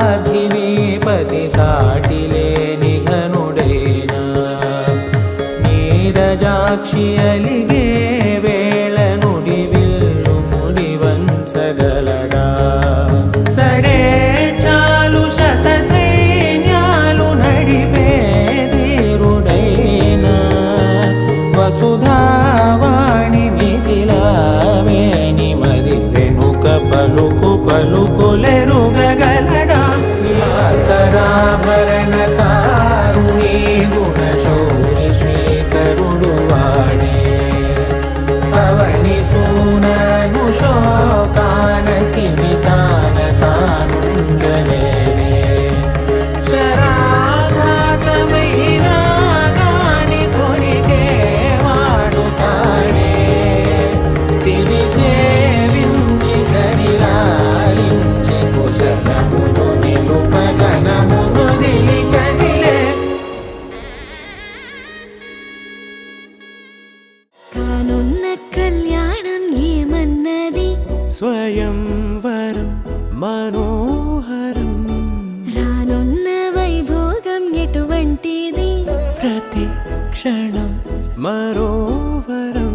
పార్థివీపతి సాటిలేని ఘనుడైనా నీరజాక్షి అలిగే వేళ నుడి విల్లు ముడి వంచగలడా సరే చాలు శత సైన్యాలు నడిపే ధీరుడైనా వసుధావాణి మిథిలావేణి మది వెనుక పలుకు పలుకులెరుగగలడా భాస్కరాభరణకారుణి గుణశౌరి శ్రీకరుడు వాడే పవని సూనను శోకాన స్థిమితాన తానుండలేడే శరాఘాతమైన గాని కొనికే వాడుతాడే సిరి సేవించి సరిలాలించి కుశలమును నిలుపగనమును దిలి కదిలే కానున్న కళ్యాణం ఏమన్నది స్వయంవరం మనోహరం రానున్న వైభోగం ఎటువంటిది ప్రతి క్షణం మరోవరం